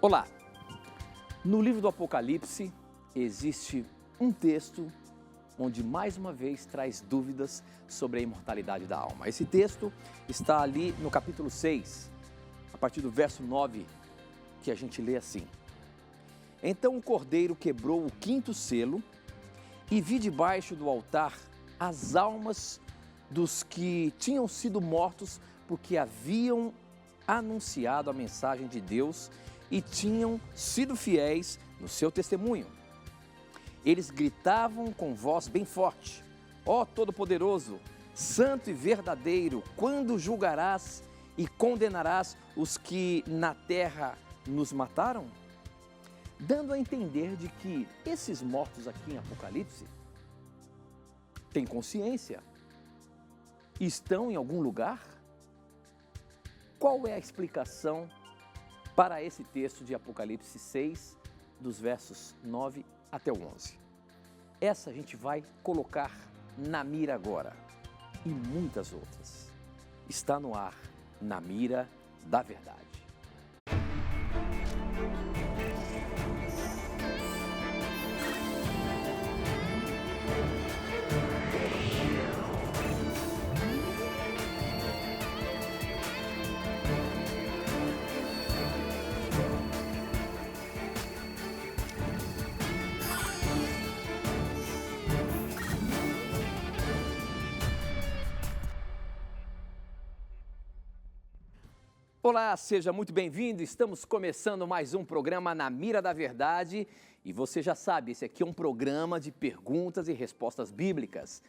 Olá! No livro do Apocalipse existe um texto onde mais uma vez traz dúvidas sobre a imortalidade da alma. Esse texto está ali no capítulo 6, a partir do verso 9, que a gente lê assim: Então o Cordeiro quebrou o quinto selo e vi debaixo do altar as almas dos que tinham sido mortos porque haviam anunciado a mensagem de Deus e tinham sido fiéis no seu testemunho. Eles gritavam com voz bem forte: Ó Todo-Poderoso, Santo e verdadeiro, quando julgarás e condenarás os que na terra nos mataram? Dando a entender de que esses mortos aqui em Apocalipse têm consciência, estão em algum lugar? Qual é a explicação para esse texto de Apocalipse 6, dos versos 9 até o 11? Essa a gente vai colocar na mira agora, e muitas outras. Está no ar, Na Mira da Verdade. Olá, seja muito bem-vindo. Estamos começando mais um programa Na Mira da Verdade. E você já sabe, esse aqui é um programa de perguntas e respostas bíblicas.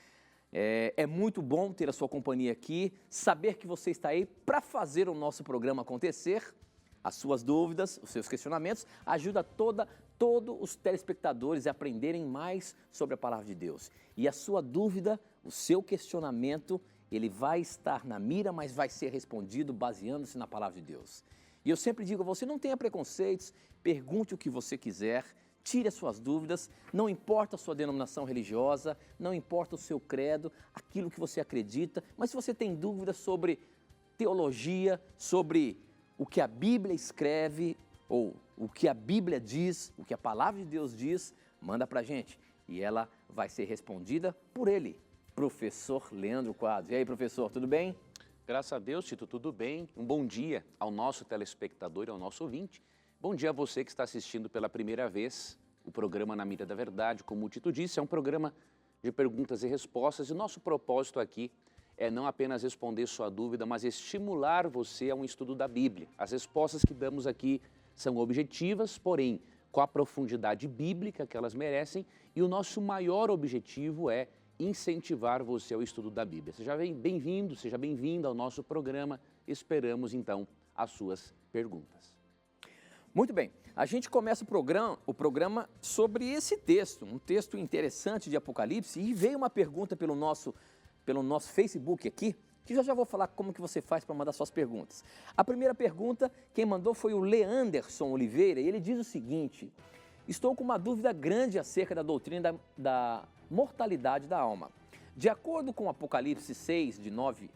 É muito bom ter a sua companhia aqui, saber que você está aí para fazer o nosso programa acontecer. As suas dúvidas, os seus questionamentos, ajuda todos os telespectadores a aprenderem mais sobre a Palavra de Deus. E a sua dúvida, o seu questionamento, ele vai estar na mira, mas vai ser respondido baseando-se na Palavra de Deus. E eu sempre digo a você, não tenha preconceitos, pergunte o que você quiser, tire as suas dúvidas, não importa a sua denominação religiosa, não importa o seu credo, aquilo que você acredita, mas se você tem dúvidas sobre teologia, sobre o que a Bíblia escreve, ou o que a Bíblia diz, o que a Palavra de Deus diz, manda pra gente e ela vai ser respondida por ele, Professor Leandro Quadros. E aí, professor, tudo bem? Graças a Deus, Tito, tudo bem? Um bom dia ao nosso telespectador e ao nosso ouvinte. Bom dia a você que está assistindo pela primeira vez o programa Na Mira da Verdade. Como o Tito disse, é um programa de perguntas e respostas e nosso propósito aqui é não apenas responder sua dúvida, mas estimular você a um estudo da Bíblia. As respostas que damos aqui são objetivas, porém com a profundidade bíblica que elas merecem, e o nosso maior objetivo é incentivar você ao estudo da Bíblia. Seja bem-vindo, seja bem-vinda ao nosso programa. Esperamos, então, as suas perguntas. Muito bem. A gente começa o programa sobre esse texto, um texto interessante de Apocalipse, e veio uma pergunta pelo nosso Facebook aqui, que já vou falar como que você faz para mandar suas perguntas. A primeira pergunta, quem mandou foi o Leanderson Oliveira, e ele diz o seguinte: estou com uma dúvida grande acerca da doutrina da mortalidade da alma. De acordo com Apocalipse 6, de 9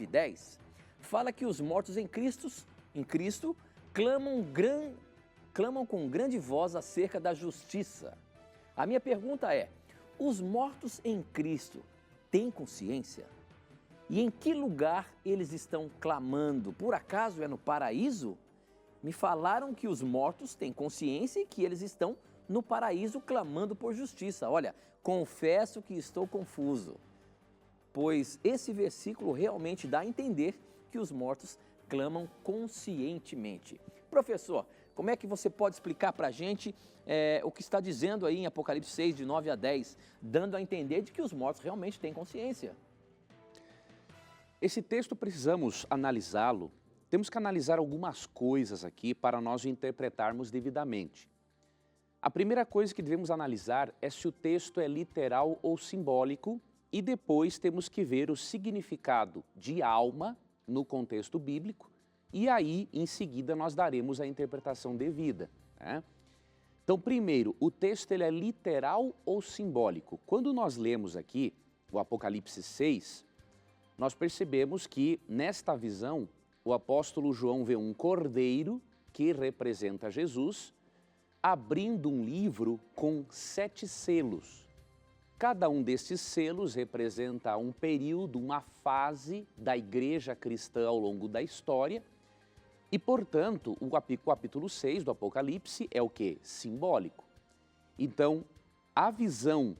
e 10, fala que os mortos em Cristo clamam com grande voz acerca da justiça. A minha pergunta é: os mortos em Cristo têm consciência? E em que lugar eles estão clamando? Por acaso é no paraíso? Me falaram que os mortos têm consciência e que eles estão no paraíso clamando por justiça. Olha, confesso que estou confuso, pois esse versículo realmente dá a entender que os mortos clamam conscientemente. Professor, como é que você pode explicar para a gente o que está dizendo aí em Apocalipse 6, de 9 a 10, dando a entender de que os mortos realmente têm consciência? Esse texto precisamos analisá-lo. Temos que analisar algumas coisas aqui para nós o interpretarmos devidamente. A primeira coisa que devemos analisar é se o texto é literal ou simbólico, e depois temos que ver o significado de alma no contexto bíblico, e aí, em seguida, nós daremos a interpretação devida, né? Então, primeiro, o texto ele é literal ou simbólico? Quando nós lemos aqui o Apocalipse 6, nós percebemos que, nesta visão, o apóstolo João vê um cordeiro que representa Jesus, abrindo um livro com 7 selos. Cada um desses selos representa um período, uma fase da igreja cristã ao longo da história e, portanto, o capítulo 6 do Apocalipse é o quê? Simbólico. Então, a visão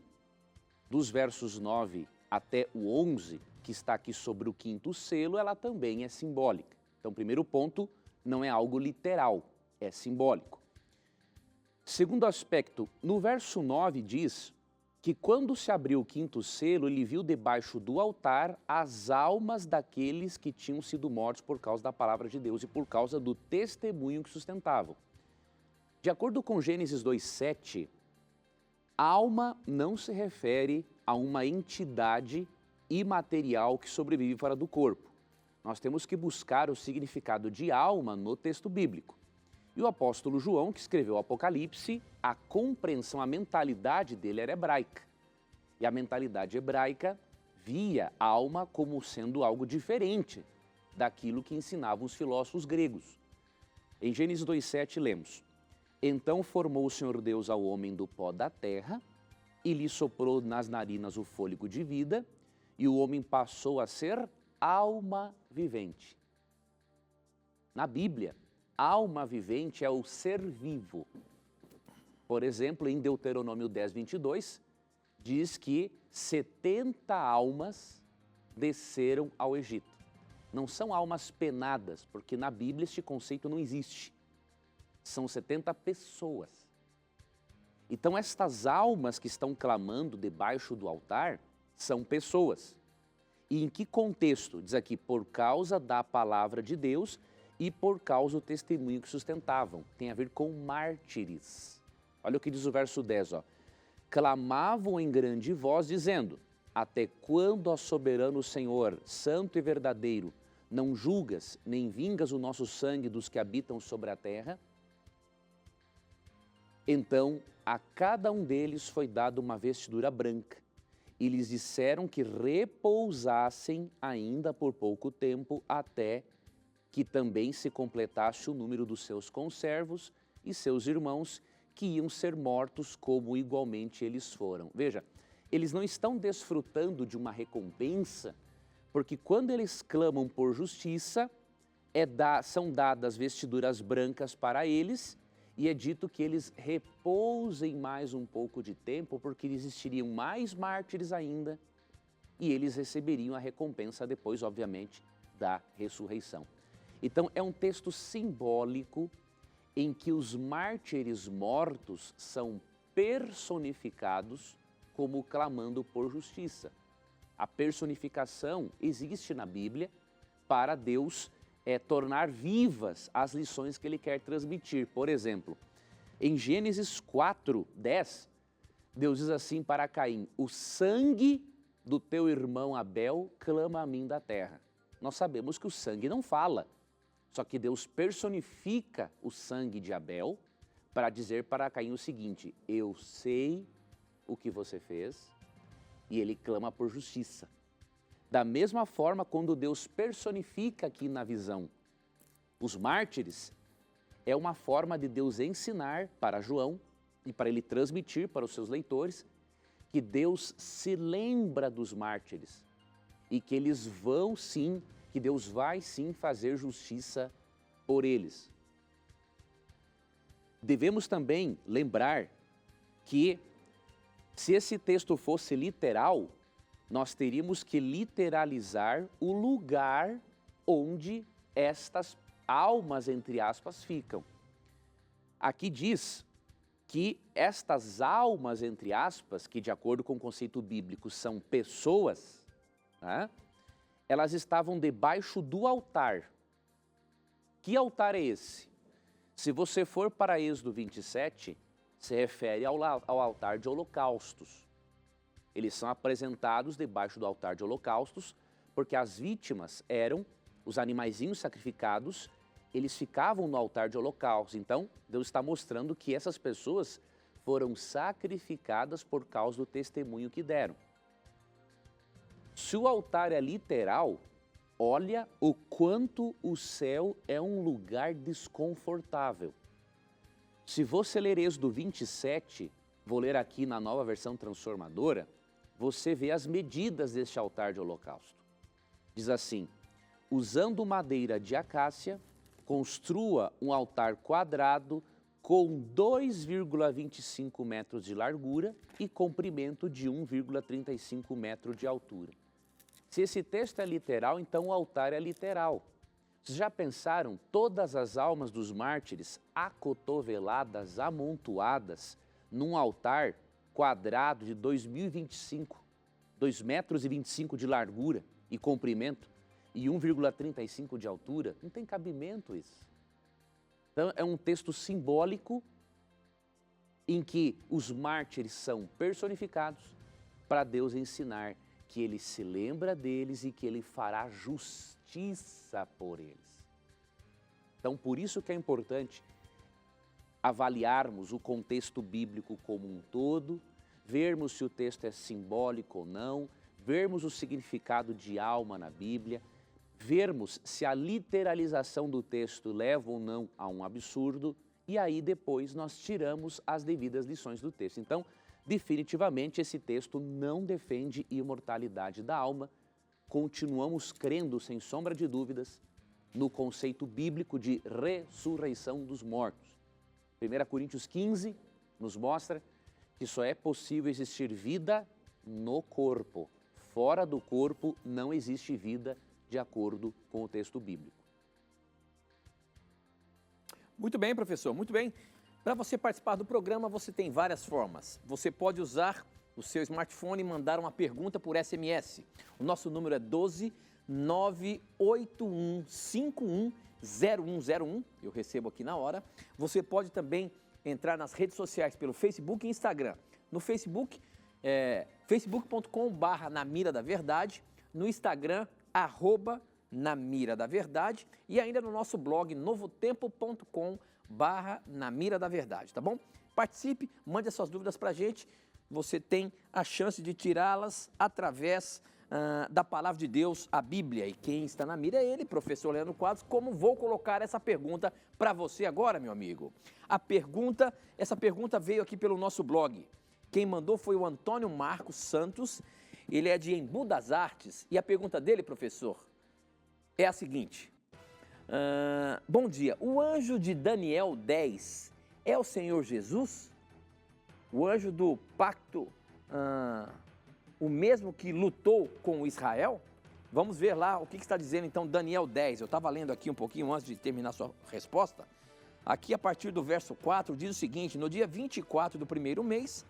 dos versos 9 até o 11, que está aqui sobre o 5º selo, ela também é simbólica. Então, primeiro ponto, não é algo literal, é simbólico. Segundo aspecto, no verso 9 diz que quando se abriu o 5º selo, ele viu debaixo do altar as almas daqueles que tinham sido mortos por causa da palavra de Deus e por causa do testemunho que sustentavam. De acordo com Gênesis 2:7, alma não se refere a uma entidade imaterial que sobrevive fora do corpo. Nós temos que buscar o significado de alma no texto bíblico. E o apóstolo João, que escreveu o Apocalipse, a compreensão, a mentalidade dele era hebraica. E a mentalidade hebraica via a alma como sendo algo diferente daquilo que ensinavam os filósofos gregos. Em Gênesis 2:7 lemos: Então formou o Senhor Deus ao homem do pó da terra e lhe soprou nas narinas o fôlego de vida, e o homem passou a ser alma vivente. Na Bíblia, alma vivente é o ser vivo. Por exemplo, em Deuteronômio 10:22, diz que 70 almas desceram ao Egito. Não são almas penadas, porque na Bíblia este conceito não existe. São 70 pessoas. Então, estas almas que estão clamando debaixo do altar são pessoas. E em que contexto? Diz aqui, por causa da palavra de Deus e por causa do testemunho que sustentavam. Tem a ver com mártires. Olha o que diz o verso 10, ó. Clamavam em grande voz, dizendo: Até quando, ó soberano Senhor, santo e verdadeiro, não julgas nem vingas o nosso sangue dos que habitam sobre a terra? Então, a cada um deles foi dada uma vestidura branca, e lhes disseram que repousassem ainda por pouco tempo, até que também se completasse o número dos seus conservos e seus irmãos, que iam ser mortos como igualmente eles foram. Veja, eles não estão desfrutando de uma recompensa, porque quando eles clamam por justiça, são dadas vestiduras brancas para eles, e é dito que eles repousem mais um pouco de tempo, porque existiriam mais mártires ainda, e eles receberiam a recompensa depois, obviamente, da ressurreição. Então, é um texto simbólico em que os mártires mortos são personificados como clamando por justiça. A personificação existe na Bíblia para Deus tornar vivas as lições que Ele quer transmitir. Por exemplo, em Gênesis 4:10, Deus diz assim para Caim: o sangue do teu irmão Abel clama a mim da terra. Nós sabemos que o sangue não fala. Só que Deus personifica o sangue de Abel para dizer para Caim o seguinte: eu sei o que você fez, e ele clama por justiça. Da mesma forma, quando Deus personifica aqui na visão os mártires, é uma forma de Deus ensinar para João e para ele transmitir para os seus leitores que Deus se lembra dos mártires e que eles vão sim, que Deus vai sim fazer justiça por eles. Devemos também lembrar que, se esse texto fosse literal, nós teríamos que literalizar o lugar onde estas almas, entre aspas, ficam. Aqui diz que estas almas, entre aspas, que de acordo com o conceito bíblico são pessoas, né? Elas estavam debaixo do altar. Que altar é esse? Se você for para Êxodo 27, se refere ao altar de holocaustos. Eles são apresentados debaixo do altar de holocaustos, porque as vítimas eram os animaizinhos sacrificados, eles ficavam no altar de holocaustos. Então, Deus está mostrando que essas pessoas foram sacrificadas por causa do testemunho que deram. Se o altar é literal, olha o quanto o céu é um lugar desconfortável. Se você ler Êxodo 27, vou ler aqui na nova versão transformadora, você vê as medidas deste altar de holocausto. Diz assim: usando madeira de acácia, construa um altar quadrado com 2,25 metros de largura e comprimento de 1,35 metro de altura. Se esse texto é literal, então o altar é literal. Vocês já pensaram todas as almas dos mártires acotoveladas, amontoadas, num altar quadrado de 2,25, 2,25 metros de largura e comprimento e 1,35 de altura? Não tem cabimento isso. Então é um texto simbólico em que os mártires são personificados para Deus ensinar que Ele se lembra deles e que Ele fará justiça por eles. Então por isso que é importante avaliarmos o contexto bíblico como um todo, vermos se o texto é simbólico ou não, vermos o significado de alma na Bíblia, vermos se a literalização do texto leva ou não a um absurdo, e aí depois nós tiramos as devidas lições do texto. Então, definitivamente esse texto não defende imortalidade da alma, continuamos crendo, sem sombra de dúvidas, no conceito bíblico de ressurreição dos mortos. 1 Coríntios 15 nos mostra que só é possível existir vida no corpo. Fora do corpo não existe vida, de acordo com o texto bíblico. Muito bem, professor, muito bem. Para você participar do programa, você tem várias formas. Você pode usar o seu smartphone e mandar uma pergunta por SMS. O nosso número é 12 981 51 0101, eu recebo aqui na hora. Você pode também entrar nas redes sociais pelo Facebook e Instagram. No Facebook, facebook.com/Na Mira da Verdade, no Instagram, @Na Mira da Verdade, e ainda no nosso blog novotempo.com/Na Mira da Verdade, tá bom? Participe, mande as suas dúvidas para a gente, você tem a chance de tirá-las através da Palavra de Deus, a Bíblia, e quem está na mira é ele, professor Leandro Quadros. Como vou colocar essa pergunta para você agora, meu amigo? Essa pergunta veio aqui pelo nosso blog. Quem mandou foi o Antônio Marcos Santos, ele é de Embu das Artes, e a pergunta dele, professor, é a seguinte: bom dia, o anjo de Daniel 10 é o Senhor Jesus? O anjo do pacto, o mesmo que lutou com Israel? Vamos ver lá o que está dizendo então Daniel 10. Eu estava lendo aqui um pouquinho antes de terminar a sua resposta. Aqui a partir do verso 4 diz o seguinte: no dia 24 do primeiro mês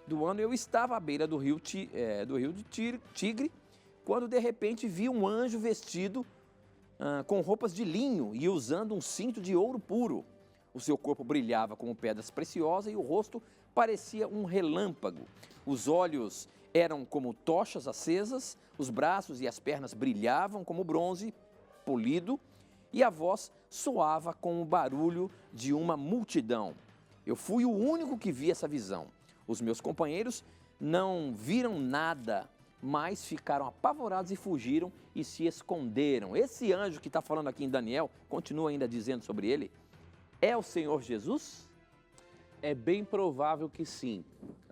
do ano eu estava à beira do rio de Tigre, quando de repente vi um anjo vestido com roupas de linho e usando um cinto de ouro puro. O seu corpo brilhava como pedras preciosas e o rosto parecia um relâmpago. Os olhos eram como tochas acesas, os braços e as pernas brilhavam como bronze polido e a voz soava com o barulho de uma multidão. Eu fui o único que vi essa visão. Os meus companheiros não viram nada, mas ficaram apavorados e fugiram e se esconderam. Esse anjo que está falando aqui em Daniel, continua ainda dizendo sobre ele, é o Senhor Jesus? É bem provável que sim.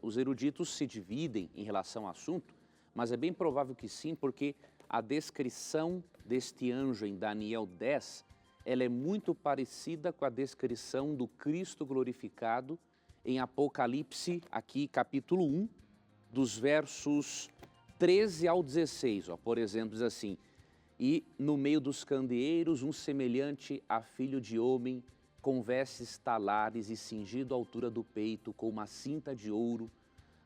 Os eruditos se dividem em relação ao assunto, mas é bem provável que sim, porque a descrição deste anjo em Daniel 10, ela é muito parecida com a descrição do Cristo glorificado em Apocalipse, aqui capítulo 1, dos versos 13 ao 16. Por exemplo, diz assim: e no meio dos candeeiros um semelhante a filho de homem, com vestes talares e cingido à altura do peito, com uma cinta de ouro.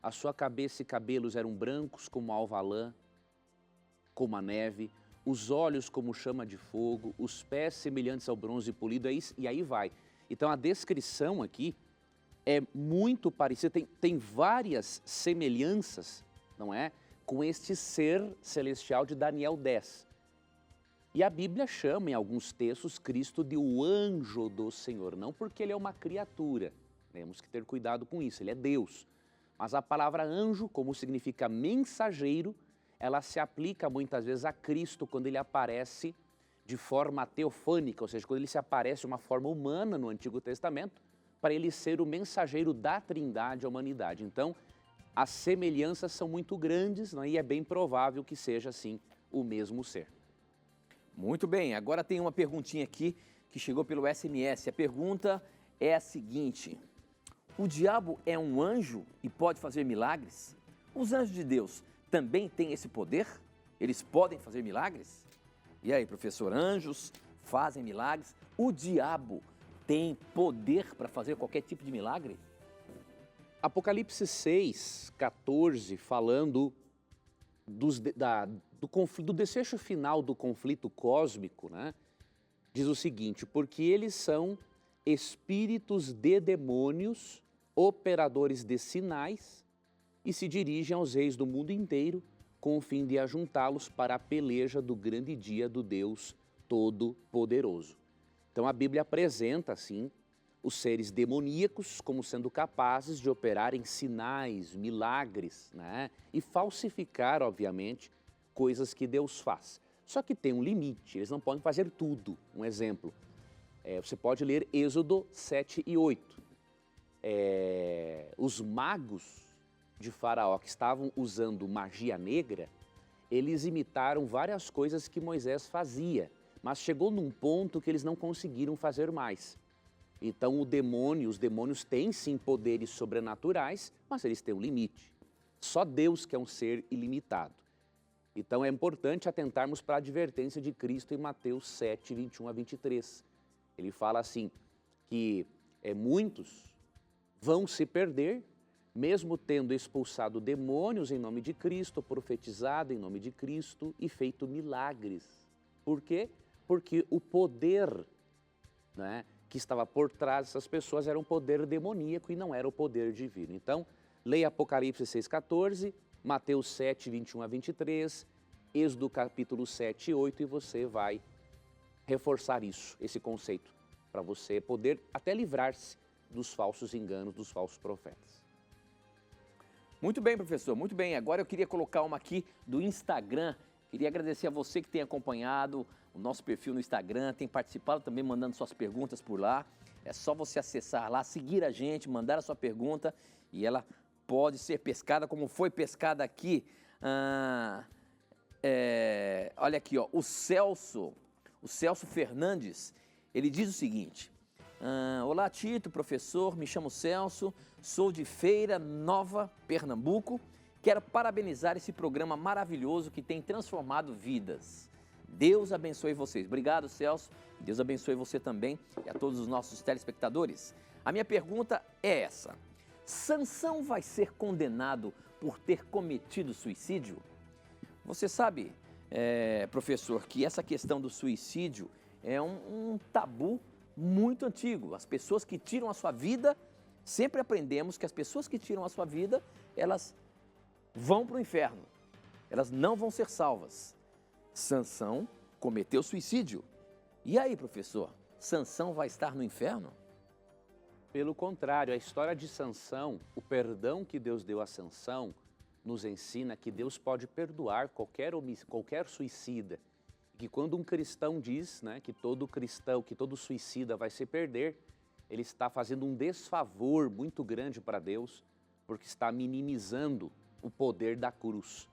A sua cabeça e cabelos eram brancos como a alva lã, como a neve, os olhos como chama de fogo, os pés semelhantes ao bronze polido, e aí vai. Então a descrição aqui é muito parecida, tem várias semelhanças, não é? Com este ser celestial de Daniel 10. E a Bíblia chama em alguns textos Cristo de o anjo do Senhor, não porque ele é uma criatura, temos que ter cuidado com isso, ele é Deus. Mas a palavra anjo, como significa mensageiro, ela se aplica muitas vezes a Cristo quando ele aparece de forma teofânica, ou seja, quando ele se aparece de uma forma humana no Antigo Testamento, para ele ser o mensageiro da Trindade à humanidade. Então, as semelhanças são muito grandes, né, e é bem provável que seja, assim, o mesmo ser. Muito bem, agora tem uma perguntinha aqui que chegou pelo SMS. A pergunta é a seguinte: o diabo é um anjo e pode fazer milagres? Os anjos de Deus também têm esse poder? Eles podem fazer milagres? E aí, professor, anjos fazem milagres? O diabo tem poder para fazer qualquer tipo de milagre? Apocalipse 6, 14, falando do desfecho final do conflito cósmico, né? Diz o seguinte: porque eles são espíritos de demônios, operadores de sinais, e se dirigem aos reis do mundo inteiro com o fim de ajuntá-los para a peleja do grande dia do Deus Todo-Poderoso. Então a Bíblia apresenta, assim, os seres demoníacos como sendo capazes de operar em sinais, milagres, né? E falsificar, obviamente, coisas que Deus faz. Só que tem um limite, eles não podem fazer tudo. Um exemplo, você pode ler Êxodo 7 e 8. Os magos de Faraó que estavam usando magia negra, eles imitaram várias coisas que Moisés fazia, mas chegou num ponto que eles não conseguiram fazer mais. Então os demônios têm sim poderes sobrenaturais, mas eles têm um limite. Só Deus que é um ser ilimitado. Então é importante atentarmos para a advertência de Cristo em Mateus 7, 21 a 23. Ele fala assim, que muitos vão se perder, mesmo tendo expulsado demônios em nome de Cristo, profetizado em nome de Cristo e feito milagres. Por quê? Porque o poder, né, que estava por trás dessas pessoas era um poder demoníaco e não era o poder divino. Então, leia Apocalipse 6,14, Mateus 7, 21 a 23, Êxodo capítulo 7 e 8, e você vai reforçar isso, esse conceito, para você poder até livrar-se dos falsos enganos, dos falsos profetas. Muito bem, professor, muito bem. Agora eu queria colocar uma aqui do Instagram. Queria agradecer a você que tem acompanhado o nosso perfil no Instagram, tem participado também mandando suas perguntas por lá. É só você acessar lá, seguir a gente, mandar a sua pergunta e ela pode ser pescada como foi pescada aqui. Olha aqui, ó, o Celso Fernandes, ele diz o seguinte: olá Tito, professor, me chamo Celso, sou de Feira Nova, Pernambuco. Quero parabenizar esse programa maravilhoso que tem transformado vidas. Deus abençoe vocês. Obrigado, Celso. Deus abençoe você também e a todos os nossos telespectadores. A minha pergunta é essa: Sansão vai ser condenado por ter cometido suicídio? Você sabe, professor, que essa questão do suicídio é um tabu muito antigo. As pessoas que tiram a sua vida, sempre aprendemos que as pessoas que tiram a sua vida, elas vão para o inferno. Elas não vão ser salvas. Sansão cometeu suicídio. E aí, professor, Sansão vai estar no inferno? Pelo contrário, a história de Sansão, o perdão que Deus deu a Sansão, nos ensina que Deus pode perdoar qualquer suicida. Que quando um cristão diz, né, que todo cristão, que todo suicida vai se perder, ele está fazendo um desfavor muito grande para Deus, porque está minimizando o poder da cruz.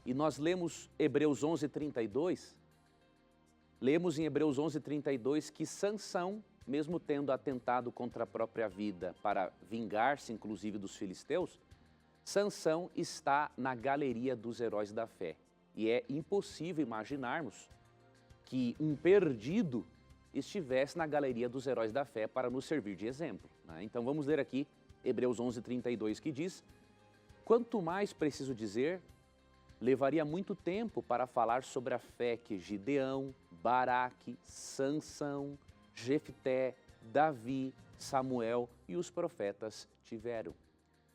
E nós lemos Hebreus 11:32, lemos em Hebreus 11:32 que Sansão, mesmo tendo atentado contra a própria vida para vingar-se inclusive dos filisteus, Sansão está na galeria dos heróis da fé. E é impossível imaginarmos que um perdido estivesse na galeria dos heróis da fé para nos servir de exemplo, né? Então vamos ler aqui Hebreus 11:32, que diz: quanto mais preciso dizer, levaria muito tempo para falar sobre a fé que Gideão, Baraque, Sansão, Jefté, Davi, Samuel e os profetas tiveram.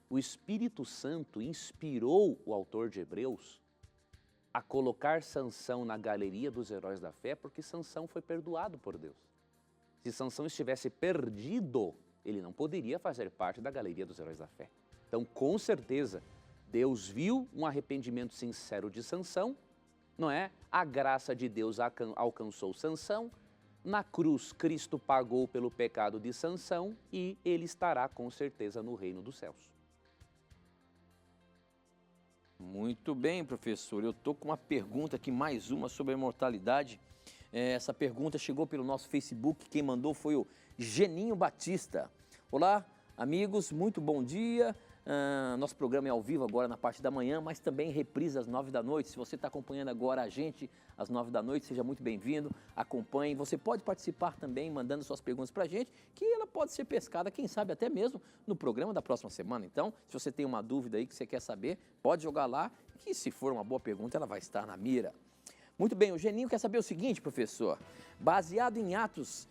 O Espírito Santo inspirou o autor de Hebreus a colocar Sansão na galeria dos heróis da fé, porque Sansão foi perdoado por Deus. Se Sansão estivesse perdido, ele não poderia fazer parte da galeria dos heróis da fé. Então, com certeza, Deus viu um arrependimento sincero de Sansão, não é? A graça de Deus alcançou Sansão. Na cruz, Cristo pagou pelo pecado de Sansão e ele estará com certeza no reino dos céus. Muito bem, professor. Eu estou com uma pergunta aqui, mais uma sobre a imortalidade. Essa pergunta chegou pelo nosso Facebook. Quem mandou foi o Geninho Batista. Olá, amigos, muito bom dia. Nosso programa é ao vivo agora na parte da manhã, mas também reprisa às 9 da noite. Se você está acompanhando agora a gente às 9 da noite, seja muito bem-vindo, acompanhe. Você pode participar também, mandando suas perguntas para a gente, que ela pode ser pescada, quem sabe até mesmo no programa da próxima semana. Então, se você tem uma dúvida aí que você quer saber, pode jogar lá, que se for uma boa pergunta, ela vai estar na mira. Muito bem, o Geninho quer saber o seguinte, professor, baseado em Atos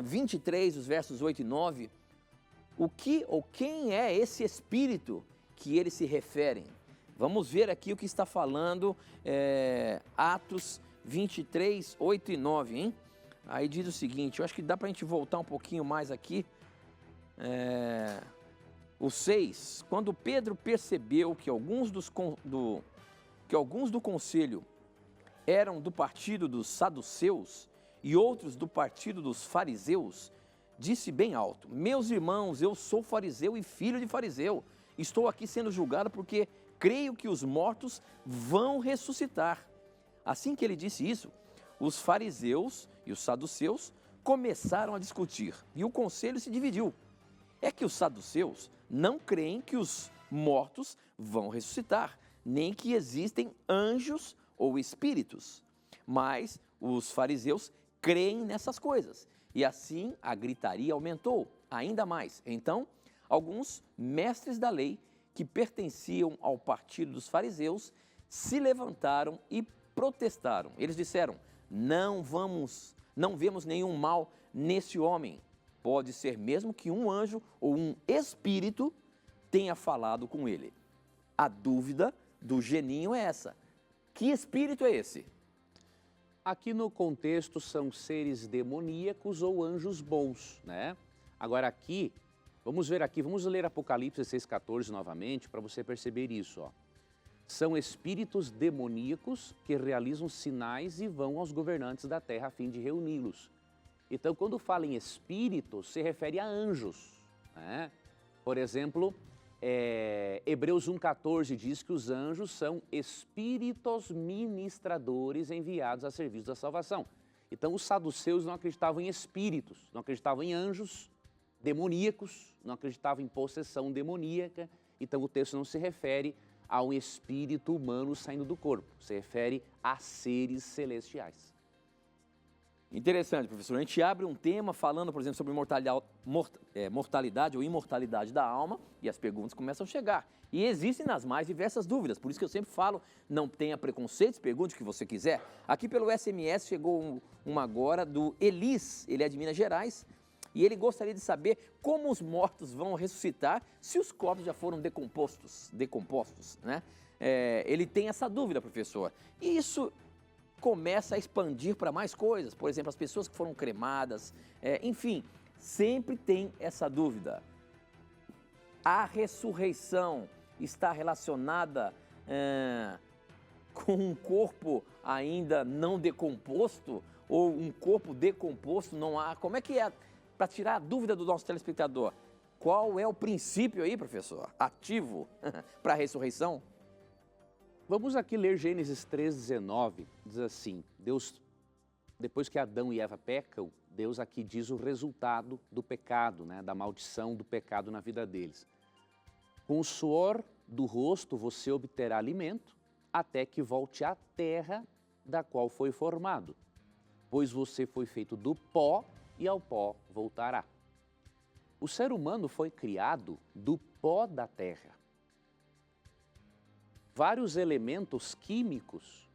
23, os versos 8 e 9, o que ou quem é esse Espírito que eles se referem? Vamos ver aqui o que está falando Atos 23, 8 e 9, hein? Aí diz o seguinte, eu acho que dá para a gente voltar um pouquinho mais aqui. O 6, quando Pedro percebeu que alguns do conselho eram do partido dos saduceus e outros do partido dos fariseus, disse bem alto, meus irmãos, eu sou fariseu e filho de fariseu. Estou aqui sendo julgado porque creio que os mortos vão ressuscitar. Assim que ele disse isso, os fariseus e os saduceus começaram a discutir e o conselho se dividiu. É que os saduceus não creem que os mortos vão ressuscitar, nem que existem anjos ou espíritos. Mas os fariseus creem nessas coisas. E assim a gritaria aumentou ainda mais. Então, alguns mestres da lei que pertenciam ao partido dos fariseus se levantaram e protestaram. Eles disseram, não vemos nenhum mal nesse homem. Pode ser mesmo que um anjo ou um espírito tenha falado com ele. A dúvida do Geninho é essa. Que espírito é esse? Aqui no contexto são seres demoníacos ou anjos bons, né? Agora aqui, vamos ler Apocalipse 6,14 novamente para você perceber isso, ó. São espíritos demoníacos que realizam sinais e vão aos governantes da terra a fim de reuni-los. Então, quando fala em espíritos, se refere a anjos, né? Por exemplo, Hebreus 1,14 diz que os anjos são espíritos ministradores enviados a serviço da salvação. Então, os saduceus não acreditavam em espíritos, não acreditavam em anjos demoníacos, não acreditavam em possessão demoníaca. Então, o texto não se refere a um espírito humano saindo do corpo, se refere a seres celestiais. Interessante, professor. A gente abre um tema falando, por exemplo, sobre mortalidade ou imortalidade da alma e as perguntas começam a chegar. E existem nas mais diversas dúvidas, por isso que eu sempre falo, não tenha preconceitos, pergunte o que você quiser. Aqui pelo SMS chegou uma agora do Elis, ele é de Minas Gerais, e ele gostaria de saber como os mortos vão ressuscitar se os corpos já foram decompostos, né? Ele tem essa dúvida, professor. E isso começa a expandir para mais coisas, por exemplo, as pessoas que foram cremadas, enfim, sempre tem essa dúvida. A ressurreição está relacionada com um corpo ainda não decomposto ou um corpo decomposto não há? Como é que é, para tirar a dúvida do nosso telespectador, qual é o princípio aí, professor, ativo para a ressurreição? Vamos aqui ler Gênesis 3,19, diz assim, Deus, depois que Adão e Eva pecam, Deus aqui diz o resultado do pecado, né, da maldição do pecado na vida deles. Com o suor do rosto você obterá alimento, até que volte à terra da qual foi formado, pois você foi feito do pó e ao pó voltará. O ser humano foi criado do pó da terra. Vários elementos químicos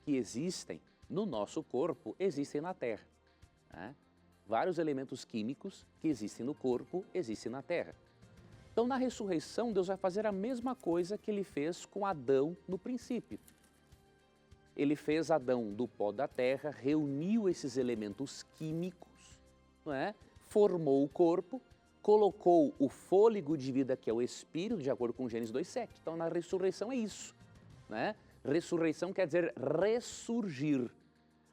que existem no nosso corpo existem na terra, né? Vários elementos químicos que existem no corpo existem na terra. Então, na ressurreição, Deus vai fazer a mesma coisa que Ele fez com Adão no princípio. Ele fez Adão do pó da terra, reuniu esses elementos químicos, não é? Formou o corpo colocou o fôlego de vida, que é o Espírito, de acordo com Gênesis 2,7. Então, na ressurreição é isso, né? Ressurreição quer dizer ressurgir.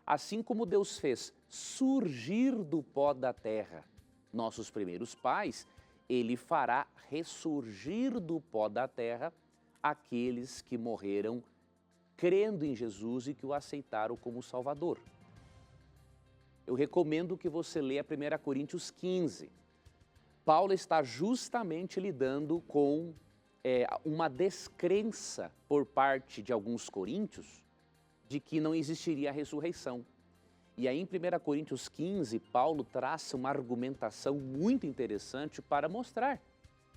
Assim como Deus fez surgir do pó da terra nossos primeiros pais, Ele fará ressurgir do pó da terra aqueles que morreram crendo em Jesus e que o aceitaram como Salvador. Eu recomendo que você leia 1 Coríntios 15. Paulo está justamente lidando com uma descrença por parte de alguns coríntios de que não existiria a ressurreição. E aí em 1 Coríntios 15, Paulo traça uma argumentação muito interessante para mostrar,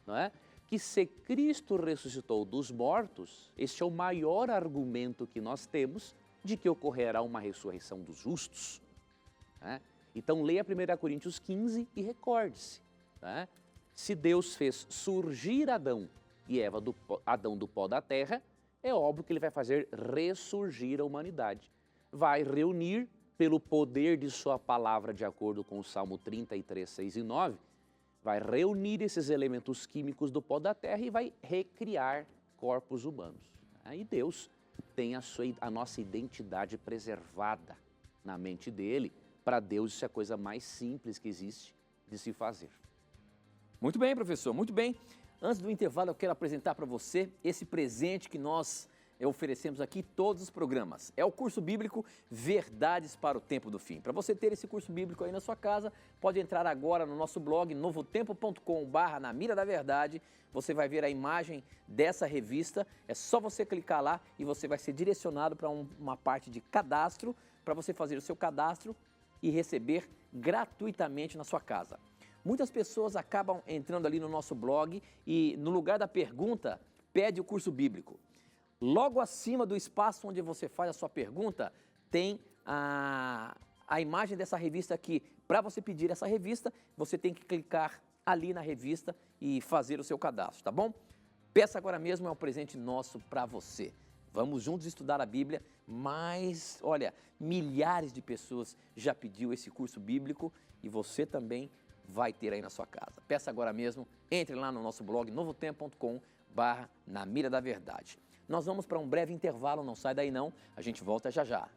não é? Que se Cristo ressuscitou dos mortos, este é o maior argumento que nós temos de que ocorrerá uma ressurreição dos justos. Né? Então leia 1 Coríntios 15 e recorde-se. Né? Se Deus fez surgir Adão e Eva Adão do pó da terra, é óbvio que Ele vai fazer ressurgir a humanidade. Vai reunir pelo poder de sua palavra, de acordo com o Salmo 33, 6 e 9, vai reunir esses elementos químicos do pó da terra e vai recriar corpos humanos. Aí Deus tem a nossa identidade preservada na mente dele. Para Deus isso é a coisa mais simples que existe de se fazer. Muito bem, professor, muito bem. Antes do intervalo, eu quero apresentar para você esse presente que nós oferecemos aqui em todos os programas. É o curso bíblico Verdades para o Tempo do Fim. Para você ter esse curso bíblico aí na sua casa, pode entrar agora no nosso blog novotempo.com/na mira da verdade. Você vai ver a imagem dessa revista. É só você clicar lá e você vai ser direcionado para uma parte de cadastro, para você fazer o seu cadastro e receber gratuitamente na sua casa. Muitas pessoas acabam entrando ali no nosso blog e no lugar da pergunta, pede o curso bíblico. Logo acima do espaço onde você faz a sua pergunta, tem a imagem dessa revista aqui. Para você pedir essa revista, você tem que clicar ali na revista e fazer o seu cadastro, tá bom? Peça agora mesmo, é um presente nosso para você. Vamos juntos estudar a Bíblia, mas, olha, milhares de pessoas já pediu esse curso bíblico e você também vai ter aí na sua casa. Peça agora mesmo, entre lá no nosso blog novotempo.com/na mira da verdade. Nós vamos para um breve intervalo, não sai daí não, a gente volta já já.